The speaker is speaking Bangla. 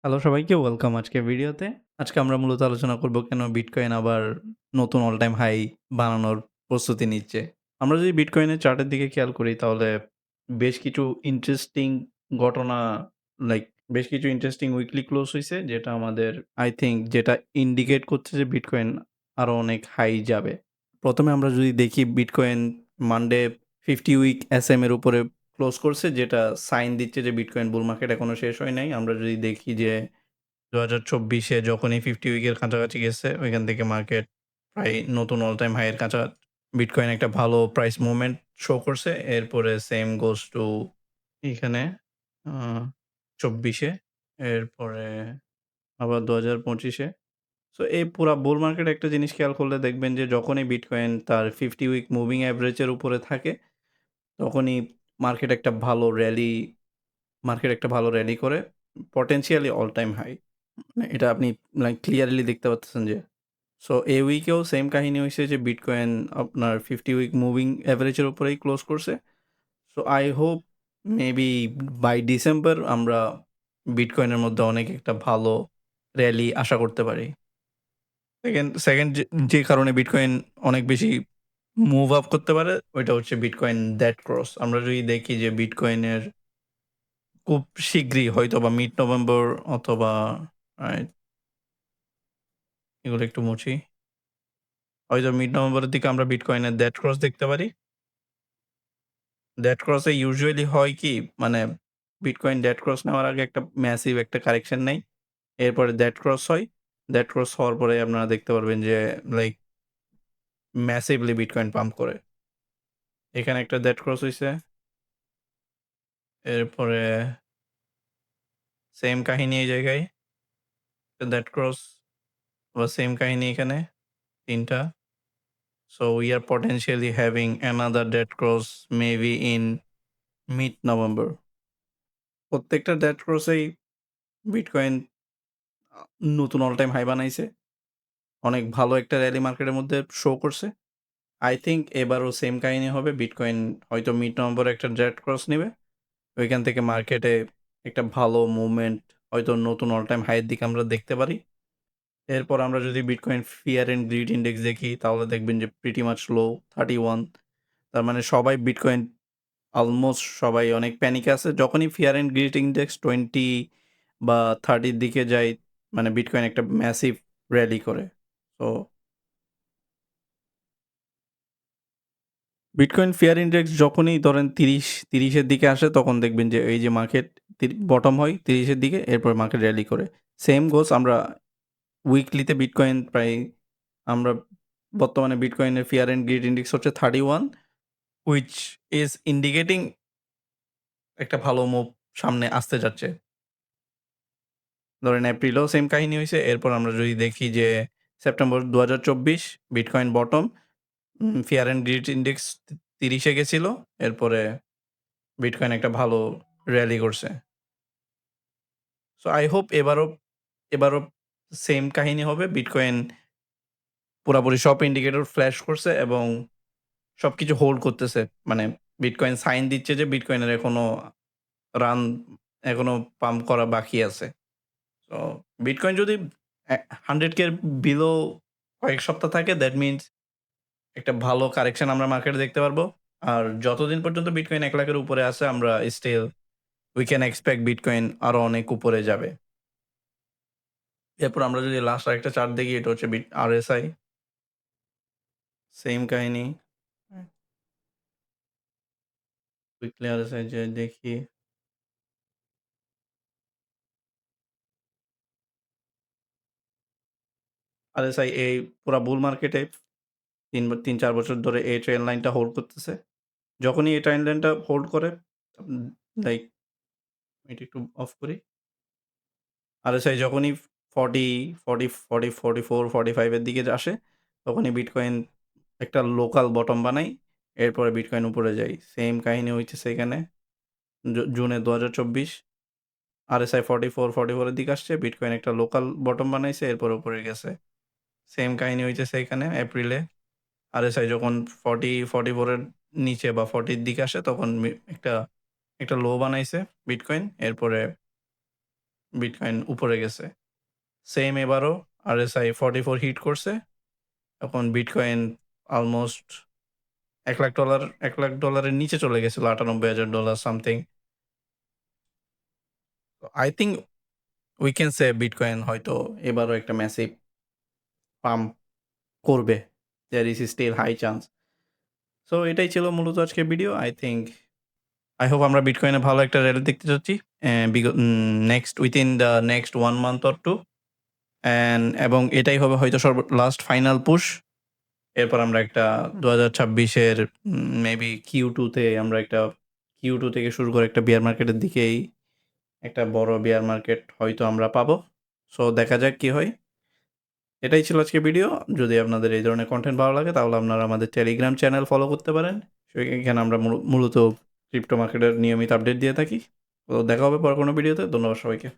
হ্যালো সবাইকে ওয়েলকাম আজকের ভিডিওতে। আজকে আমরা মূলত আলোচনা করব কেন বিটকয়েন আবার নতুন অল টাইম হাই বানানোর প্রস্তুতি নিচ্ছে। আমরা যদি বিটকয়েনের চার্টের দিকে খেয়াল করি তাহলে বেশ কিছু ইন্টারেস্টিং ঘটনা লাইক বেশ কিছু ইন্টারেস্টিং উইকলি ক্লোজ হইছে যেটা আমাদের আই থিংক যেটা ইন্ডিকেট করছে যে বিটকয়েন আরো অনেক হাই যাবে। ১ম এ আমরা যদি দেখি বিটকয়েন মানডে 50 উইক এসএম এর উপরে ক্লোজ করছে যেটা সাইন দিচ্ছে যে বিটকয়েন বুল মার্কেট এখনো শেষ হয় নাই। আমরা যদি দেখি যে ২০২৪ এ যখনই 50 উইকের কাছাকাছি গেছে, ওইখান থেকে মার্কেট প্রায় নতুন অল টাইম হাই এর বিটকয়েন একটা ভালো প্রাইস মুভমেন্ট শো করছে। এরপরে সেম গোস টু এখানে আ ২৪ এ, এরপরে আবার ২০২৫ এ। সো এই পুরা বুল মার্কেট একটা জিনিস খেয়াল করলে দেখবেন যে যখনই বিটকয়েন তার 50 উইক মুভিং এভারেজ এর উপরে থাকে, তখনই মার্কেট একটা ভালো র‍্যালি করে পটেনশিয়ালি অল টাইম হাই। মানে এটা আপনি লাইক ক্লিয়ারলি দেখতে পারতেছেন যে সো এই উইকেও সেম কাহিনী হইছে যে বিটকয়েন আপনার 50 উইক মুভিং এভারেজ এর উপরেই ক্লোজ করছে। So I hope maybe by December আমরা বিটকয়েনের মধ্যে অনেক একটা ভালো র‍্যালি আশা করতে পারি। সেকেন্ড যে কারণে বিটকয়েন অনেক বেশি মুভ আপ করতে পারে ওইটা হচ্ছে বিটকয়েন দ্যাট ক্রস। আমরা যদি দেখি যে বিটকয়েনের খুব শিগগিরই হয়তোবা মিড নভেম্বর অথবা রাইট এগুলো একটু মুছি। হয়তো মিড নভেম্বরের দিকে আমরা বিটকয়েনের দ্যাট ক্রস দেখতে পারি। দ্যাট ক্রস এ ইউজুয়ালি হয় কি মানে বিটকয়েন দ্যাট ক্রস নেওয়ার আগে একটা ম্যাসিভ একটা কারেকশন নেয়। এরপরে দ্যাট ক্রস হয়। দ্যাট ক্রস হওয়ার পরে আপনারা দেখতে পারবেন যে লাইক ম্যাসিভলি বিটকয়েন পাম্প করে। এখানে একটা দ্যাট ক্রস হইছে। এরপরে সেম কাহিনী এই জায়গায়। দ্যাট ক্রস বা সেম কাহিনী এখানে ৩ টা। So we are potentially having another dead cross maybe in mid-November. প্রত্যেকটা ডেড ক্রসেই বিটকয়েন আ নতুন অল টাইম হাই বানাইছে। অনেক ভালো একটা র‍্যালি মার্কেটের মধ্যে শো করছে। I think এবারও সেম কাহিনী হবে। বিটকয়েন হয়তো মিড-নভেম্বরে একটা ডেড ক্রস নিবে। ওইখান থেকে মার্কেটে একটা ভালো মুভমেন্ট হয়তো নতুন অল টাইম হাই এর দিকে আমরা দেখতে পারি। এরপর আমরা যদি bitcoin fear and greed index দেখি তাহলে দেখবেন যে প্রিটি মাচ লো 31। তার মানে সবাই বিটকয়েন অলমোস্ট সবাই অনেক প্যানিকে আছে। যখনই ফিয়ার অ্যান্ড গ্রিড ইনডেক্স 20 বা 30 র দিকে যায়, মানে বিটকয়েন একটা ম্যাসিভ র‍্যালি করে। সো বিটকয়েন ফিয়ার ইনডেক্স যখনই ধরেন ৩০ এর দিকে আসে তখন দেখবেন যে এই যে মার্কেট বটম হয় ৩০ এর দিকে, এরপর মার্কেট র‍্যালি করে। সেম গোস আমরা উইকলিতে বিটকয়েন প্রায় আমরা বর্তমানে বিটকয়েনের ফিয়ার অ্যান্ড গ্রিড ইনডেক্স হচ্ছে 31 হুইচ ইস ইন্ডিকেটিং একটা ভালো মুভ সামনে আসতে যাচ্ছে। ধরেন এপ্রিলেও সেম কাহিনী হইছে। এরপর আমরা যদি দেখি যে September ২০২৪ bitcoin bottom, fear and greed index ৩০ এ গেছিল। এরপরে বিটকয়েন একটা ভালো র‍্যালি করছে। সো আই হোপ এবারও সেম কাহিনী হবে। বিটকয়েন পুরাপুরি সব ইন্ডিকেটর ফ্ল্যাশ করছে এবং সবকিছু হোল্ড করতেছে। মানে বিটকয়েন সাইন দিচ্ছে যে বিটকয়েনের রান এখনো পাম্প করা বাকি আছে। সো বিটকয়েন যদি 100 কে বিলো কয়েক সপ্তাহ থাকে দ্যাট মিনস একটা ভালো কারেকশন আমরা মার্কেটে দেখতে পারবো। আর যতদিন পর্যন্ত বিটকয়েন ১,০০,০০০ এর উপরে আছে আমরা still we can expect Bitcoin আরো অনেক উপরে যাবে। এরপর আমরা যদি লাস্ট আরেকটা চার্ট দেখি এটা হচ্ছে RSI সেম কাহিনী। উইকলি RSI যে দেখি RSI এই পুরা বুল মার্কেটে ৩-৪ বছর ধরে এই ট্রেন্ড লাইনটা হোল্ড করতেছে। যখনই এই ট্রেন্ড লাইনটা হোল্ড করে উম লাইক এটা একটু অফ করি। RSI যখনই 40, 40, 44, 45 এর দিকে আসে, তখনই বিটকয়েন একটা লোকাল বটম বানায়। এরপরে বিটকয়েন উপরে যায়। সেম কাহিনী হইতেছে এখানে। জুনে ২০২৪ RSI 44, 44 এর দিকে আসছে। বিটকয়েন একটা লোকাল বটম বানাইছে, এরপরে উপরে গেছে। সেম কাহিনী হইতেছে এখানে এপ্রিলে। RSI যখন 40, 44 এর নিচে বা 40 এর দিকে আসে তখন একটা লো বানাইছে বিটকয়েন। এরপরে বিটকয়েন উপরে গেছে। সেম এবারও RSI 44 হিট করছে। এখন বিটকয়েন অলমোস্ট $1,00,000 $1,00,000 এর নিচে চলে গেছিল $98,000 something. I think we can say Bitcoin হয়তো এবারও একটা ম্যাসিভ পাম্প করবে। There is still high chance. So এটাই ছিল মূলত আজকের ভিডিও। আই হোপ আমরা বিটকয়েনে ভালো একটা র্যালি দেখতে চাচ্ছি। Next within the next 1 month or 2 এবং এটাই হবে হয়তো লাস্ট ফাইনাল পুশ। এরপর আমরা একটা 2026 এর মেবি Q2 তে আমরা একটা Q2 থেকে শুরু করে একটা বিয়ার মার্কেটের দিকেই একটা বড় বিয়ার মার্কেট হয়তো আমরা পাবো। সো দেখা যাক কি হয়। এটাই ছিল আজকের ভিডিও। যদি আপনাদের এই ধরনের কনটেন্ট ভালো লাগে তাহলে আপনারা আমাদের টেলিগ্রাম চ্যানেল ফলো করতে পারেন। এখানে আমরা মূলত ক্রিপ্টো মার্কেটের নিয়মিত আপডেট দিয়ে থাকি। তো দেখা হবে পরে কোনো ভিডিওতে। ধন্যবাদ সবাইকে।